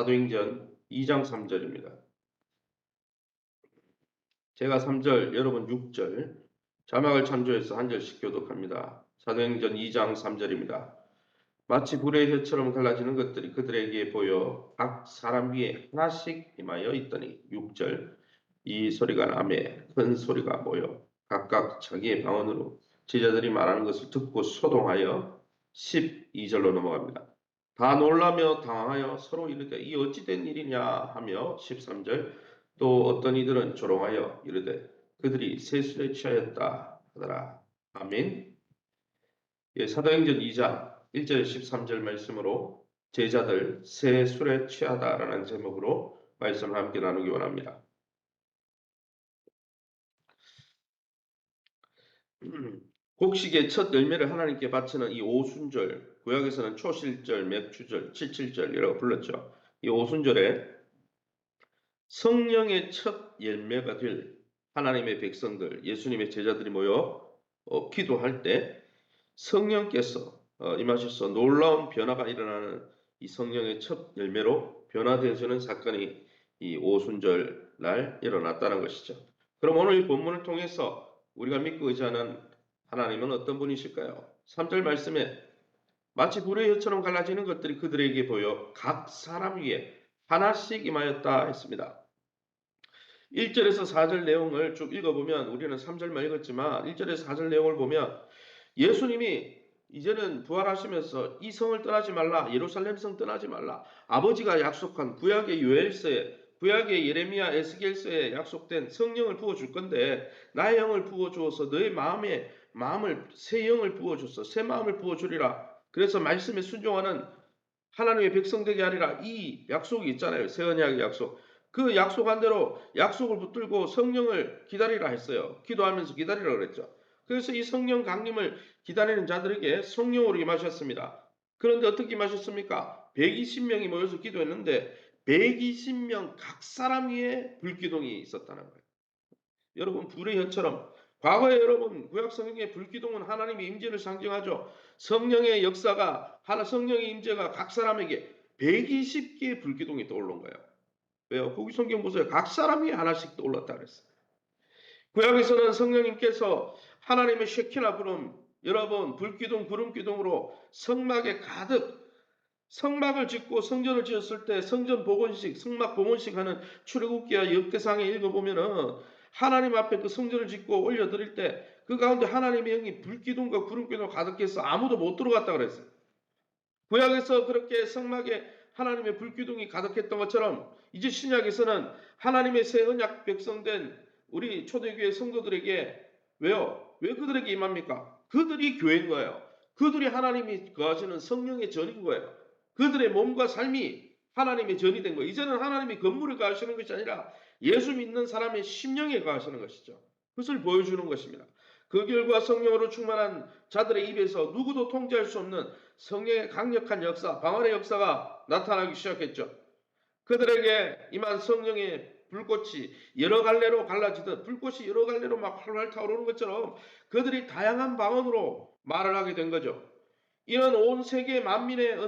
사도행전 2장 3절입니다. 제가 3절, 여러분 6절, 자막을 참조해서 한 절씩 교독합니다. 사도행전 2장 3절입니다. 마치 불의 혀처럼 갈라지는 것들이 그들에게 보여 각 사람 위에 하나씩 임하여 있더니 6절, 이 소리가 나매 큰 소리가 모여 각각 자기의 방언으로 제자들이 말하는 것을 듣고 소동하여 12절로 넘어갑니다. 다 놀라며 당황하여 서로 이르되 이 어찌 된 일이냐 하며 13절, 또 어떤 이들은 조롱하여 이르되 그들이 세술에 취하였다 하더라. 아멘. 예, 사도행전 2장 1절 13절 말씀으로 제자들 새 술에 취하다라는 제목으로 말씀을 함께 나누기 원합니다. 곡식의 첫 열매를 하나님께 바치는 이 오순절, 구약에서는 초실절, 맥주절, 칠칠절이라고 불렀죠. 이 오순절에 성령의 첫 열매가 될 하나님의 백성들, 예수님의 제자들이 모여 기도할 때 성령께서 임하셔서 놀라운 변화가 일어나는 이 성령의 첫 열매로 변화되어지는 사건이 이 오순절 날 일어났다는 것이죠. 그럼 오늘 이 본문을 통해서 우리가 믿고 의지하는 하나님은 어떤 분이실까요? 3절 말씀에 마치 불의 혀처럼 갈라지는 것들이 그들에게 보여 각 사람 위에 하나씩 임하였다 했습니다. 1절에서 4절 내용을 쭉 읽어보면 우리는 3절만 읽었지만 1절에서 4절 내용을 보면 예수님이 이제는 부활하시면서 이 성을 떠나지 말라, 예루살렘 성 떠나지 말라, 아버지가 약속한 구약의 요엘서에, 구약의 예레미야 에스겔서에 약속된 성령을 부어줄 건데 나의 영을 부어주어서 너의 마음을 새 영을 부어줘서 새 마음을 부어주리라. 그래서 말씀에 순종하는 하나님의 백성 되게 하리라. 이 약속이 있잖아요. 새 언약의 약속. 그 약속한 대로 약속을 붙들고 성령을 기다리라 했어요. 기도하면서 기다리라 그랬죠. 그래서 이 성령 강림을 기다리는 자들에게 성령으로 임하셨습니다. 그런데 어떻게 임하셨습니까? 120명이 모여서 기도했는데 120명 각 사람 위에 불기둥이 있었다는 거예요. 여러분 불의 혀처럼 과거에 여러분 구약 성경의 불기둥은 하나님의 임재를 상징하죠. 성령의 역사가 성령의 임재가 각 사람에게 120개의 불기둥이 떠오른 거예요. 왜요? 거기 성경 보세요. 각 사람이 하나씩 떠올랐다 그랬어요. 구약에서는 성령님께서 하나님의 쉐키나 구름, 여러분 불기둥 구름기둥으로 성막에 가득 성막을 짓고 성전을 지었을 때 성전 복원식, 성막 복원식 하는 출애굽기와 역대상에 읽어보면은 하나님 앞에 그 성전을 짓고 올려드릴 때 그 가운데 하나님의 영이 불기둥과 구름기둥으로 가득해서 아무도 못 들어갔다 그랬어요. 구약에서 그렇게 성막에 하나님의 불기둥이 가득했던 것처럼 이제 신약에서는 하나님의 새 언약 백성된 우리 초대교회 성도들에게 왜요? 왜 그들에게 임합니까? 그들이 교회인 거예요. 그들이 하나님이 거하시는 성령의 전인 거예요. 그들의 몸과 삶이 하나님의 전이 된 거예요. 이제는 하나님이 건물에 거하시는 것이 아니라 예수 믿는 사람의 심령에 거하시는 것이죠. 그것을 보여주는 것입니다. 그 결과 성령으로 충만한 자들의 입에서 누구도 통제할 수 없는 성령의 강력한 역사, 방언의 역사가 나타나기 시작했죠. 그들에게 임한 성령의 불꽃이 여러 갈래로 갈라지듯 불꽃이 여러 갈래로 막 활활 타오르는 것처럼 그들이 다양한 방언으로 말을 하게 된 거죠. 이는 온 세계 만민의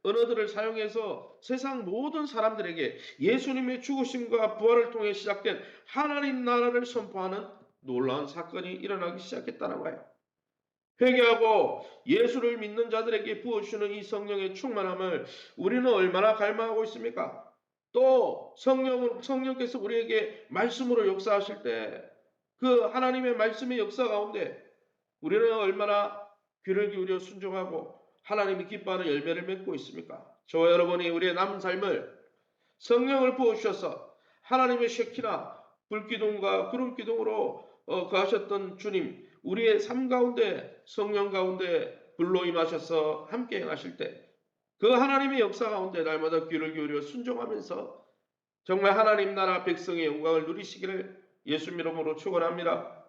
언어들을 사용해서 세상 모든 사람들에게 예수님의 죽으심과 부활을 통해 시작된 하나님 나라를 선포하는 놀라운 사건이 일어나기 시작했다는 거예요. 회개하고 예수를 믿는 자들에게 부어주시는 이 성령의 충만함을 우리는 얼마나 갈망하고 있습니까? 또 성령께서 우리에게 말씀으로 역사하실 때 그 하나님의 말씀의 역사 가운데 우리는 얼마나 귀를 기울여 순종하고 하나님이 기뻐하는 열매를 맺고 있습니까? 저와 여러분이 우리의 남은 삶을 성령을 부어주셔서 하나님의 쉐키나 불기둥과 구름기둥으로 거하셨던 주님, 우리의 삶 가운데 성령 가운데 불로 임하셔서 함께 행하실 때 그 하나님의 역사 가운데 날마다 귀를 기울여 순종하면서 정말 하나님 나라 백성의 영광을 누리시기를 예수 이름으로 축원합니다.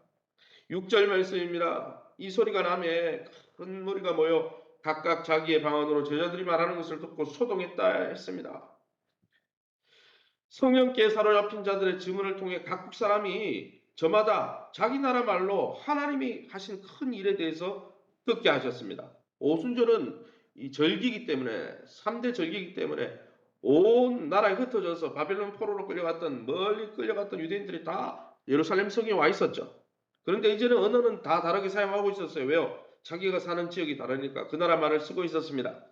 6절 말씀입니다. 이 소리가 나매 큰 무리가 모여 각각 자기의 방언으로 제자들이 말하는 것을 듣고 소동했다 했습니다. 성령께 사로잡힌 자들의 증언을 통해 각국 사람이 저마다 자기 나라 말로 하나님이 하신 큰 일에 대해서 듣게 하셨습니다. 오순절은 이 절기이기 때문에 3대 절기이기 때문에 온 나라에 흩어져서 바벨론 포로로 끌려갔던 멀리 끌려갔던 유대인들이 다 예루살렘 성에 와 있었죠. 그런데 이제는 언어는 다 다르게 사용하고 있었어요. 왜요? 자기가 사는 지역이 다르니까 그 나라 말을 쓰고 있었습니다.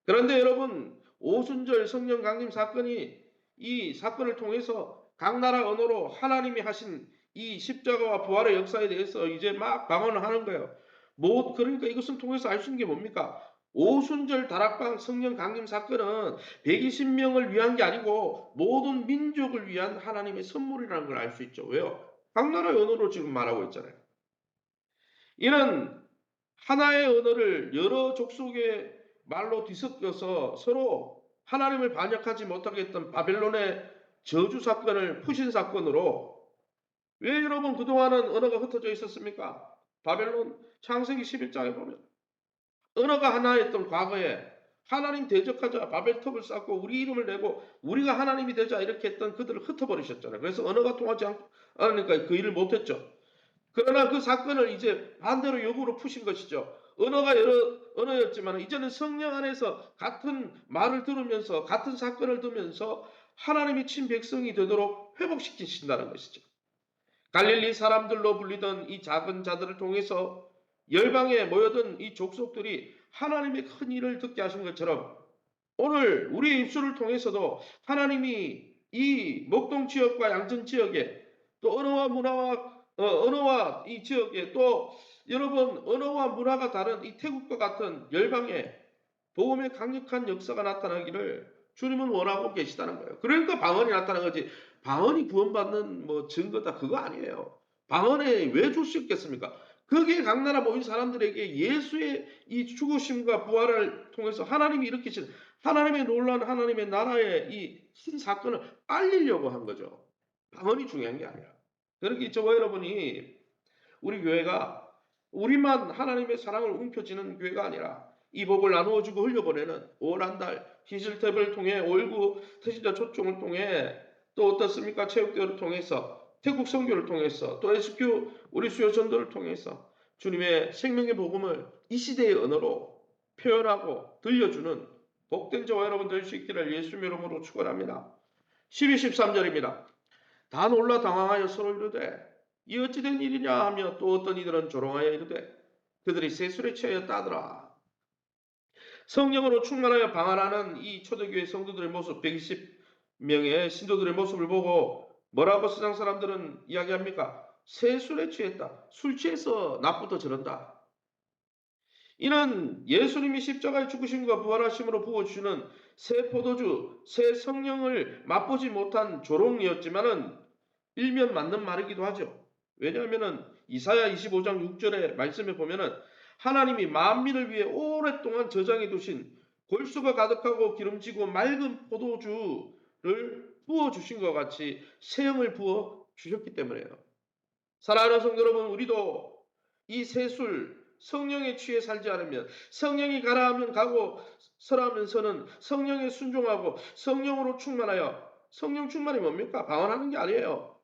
그런데 여러분 오순절 성령 강림 사건이 이 사건을 통해서 각 나라 언어로 하나님이 하신 이 십자가와 부활의 역사에 대해서 이제 막 방언을 하는 거예요. 그러니까 이것을 통해서 알 수 있는 게 뭡니까? 오순절 다락방 성령 강림 사건은 120명을 위한 게 아니고 모든 민족을 위한 하나님의 선물이라는 걸 알 수 있죠. 왜요? 각 나라의 언어로 지금 말하고 있잖아요. 이는 하나의 언어를 여러 족속의 말로 뒤섞여서 서로 하나님을 반역하지 못하게 했던 바벨론의 저주 사건을 푸신 사건으로 왜 여러분 그동안은 언어가 흩어져 있었습니까? 바벨론 창세기 11장에 보면 언어가 하나였던 과거에 하나님 대적하자 바벨탑을 쌓고 우리 이름을 내고 우리가 하나님이 되자 이렇게 했던 그들을 흩어버리셨잖아요. 그래서 언어가 통하지 않으니까 그 일을 못했죠. 그러나 그 사건을 이제 반대로 역으로 푸신 것이죠. 언어가 여러 언어였지만 이제는 성령 안에서 같은 말을 들으면서 같은 사건을 들으면서 하나님이 친 백성이 되도록 회복시키신다는 것이죠. 갈릴리 사람들로 불리던 이 작은 자들을 통해서 열방에 모여든 이 족속들이 하나님의 큰 일을 듣게 하신 것처럼 오늘 우리의 입술을 통해서도 하나님이 이 목동 지역과 양천 지역에 또 언어와 이 지역에 또 여러분 언어와 문화가 다른 이 태국과 같은 열방에 복음의 강력한 역사가 나타나기를 주님은 원하고 계시다는 거예요. 그러니까 방언이 나타난 거지. 방언이 구원받는 뭐 증거다 그거 아니에요. 방언에 왜 줄 수 있겠습니까? 거기에 각 나라 모인 사람들에게 예수의 이 죽으심과 부활을 통해서 하나님이 일으키신 하나님의 놀라운 하나님의 나라의 이 큰 사건을 알리려고 한 거죠. 방언이 중요한 게 아니라. 그렇게 저와 여러분이 우리 교회가 우리만 하나님의 사랑을 움켜쥐는 교회가 아니라 이 복을 나누어주고 흘려보내는 5월 한 달 히즐탭을 통해 올구 태신자 초청을 통해 또 어떻습니까? 체육교를 통해서 태국 선교를 통해서 또 SQ 우리 수요 전도를 통해서 주님의 생명의 복음을 이 시대의 언어로 표현하고 들려주는 복된 저와 여러분 될 수 있기를 예수님 이름으로 축원합니다. 12, 13절입니다. 다 놀라 당황하여 서로 이르되 이 어찌된 일이냐 하며 또 어떤 이들은 조롱하여 이르되 그들이 세술에 취하였다 하더라. 성령으로 충만하여 방언하는 이 초대교회 성도들의 모습 120명의 신도들의 모습을 보고 뭐라고 세상 사람들은 이야기합니까? 세술에 취했다. 술 취해서 낮부터 저런다. 이는 예수님이 십자가의 죽으심과 부활하심으로 부어주시는 새 포도주, 새 성령을 맛보지 못한 조롱이었지만은 일면 맞는 말이기도 하죠. 왜냐하면은 이사야 25장 6절의 말씀에 보면은 하나님이 만민을 위해 오랫동안 저장해 두신 골수가 가득하고 기름지고 맑은 포도주를 부어 주신 것 같이 새 영을 부어 주셨기 때문에요. 사랑하는 성도 여러분, 우리도 이 새술 성령에 취해 살지 않으면 성령이 가라 하면 가고 서라 하면 서는 성령에 순종하고 성령으로 충만하여 성령 충만이 뭡니까? 방언하는 게 아니에요.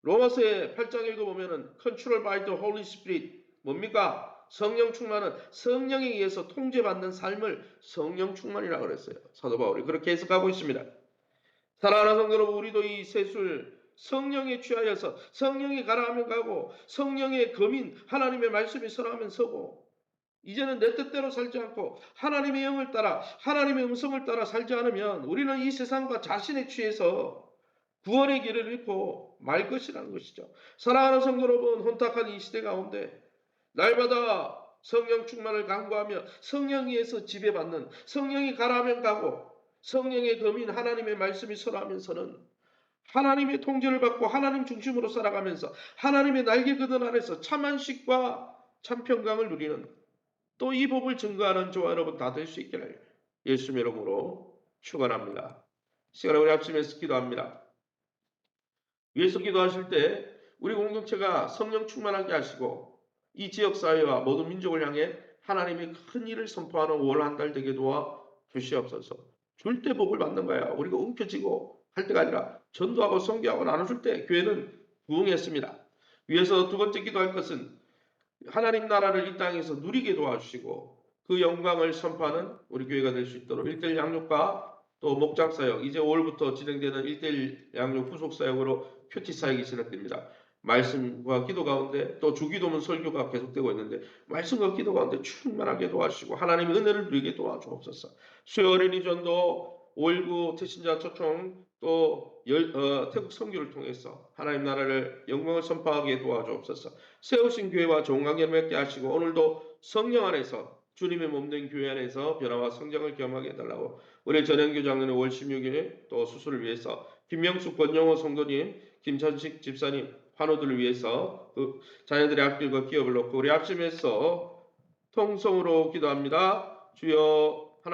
로마서의 8장 읽어보면은 Control by the Holy Spirit 뭡니까? 성령 충만은 성령에 의해서 통제받는 삶을 성령 충만이라고 그랬어요. 사도 바울이 그렇게 해석하고 있습니다. 사랑하는 성도 여러분, 우리도 이 세술 성령에 취하여서 성령이 가라 하면 가고 성령의 검인 하나님의 말씀이 서라 하면 서고 이제는 내 뜻대로 살지 않고 하나님의 영을 따라 하나님의 음성을 따라 살지 않으면 우리는 이 세상과 자신에 취해서 구원의 길을 잃고 말 것이라는 것이죠. 사랑하는 성도 여러분, 혼탁한 이 시대 가운데 날마다 성령 충만을 강구하며 성령에 의해서 지배받는 성령이 가라 하면 가고 성령의 검인 하나님의 말씀이 서라 하면서는 하나님의 통제를 받고 하나님 중심으로 살아가면서 하나님의 날개 그늘 아래서 참 안식과 참 평강을 누리는 또 이 복을 증거하는 저와 여러분 다 될 수 있기를 예수님의 이름으로 축원합니다. 시간에 우리 아침에서 기도합니다. 위에서 기도하실 때 우리 공동체가 성령 충만하게 하시고 이 지역사회와 모든 민족을 향해 하나님의 큰 일을 선포하는 5월 한 달 되게 도와 주시옵소서. 줄 때 복을 받는 거야. 우리가 움켜쥐고 할 때가 아니라 전도하고 선교하고 나눠줄 때 교회는 부흥했습니다. 위에서 두 번째 기도할 것은 하나님 나라를 이 땅에서 누리게 도와주시고 그 영광을 선포하는 우리 교회가 될 수 있도록 1대1 양육과 또 목장 사역, 이제 5월부터 진행되는 1:1 양육 후속 사역으로 큐티 사역이 시작됩니다. 말씀과 기도 가운데 또 주기도문 설교가 계속되고 있는데 말씀과 기도 가운데 충만하게 도와주시고 하나님의 은혜를 누리게 도와주옵소서. 수요 어린이 전도 5.19 태신자 초청 또 태국 선교를 통해서 하나님 나라를 영광을 선포하게 도와주옵소서. 세우신 교회와 좋은 관계를 맺게 하시고 오늘도 성령 안에서 주님의 몸된 교회 안에서 변화와 성장을 경험하게 해달라고 우리 전영교 장로는 5월 16일 또 수술을 위해서 김명숙 권영호 성도님 김천식 집사님 환우들을 위해서 그 자녀들의 앞길과 기업을 놓고 우리 합심해서 통성으로 기도합니다. 주여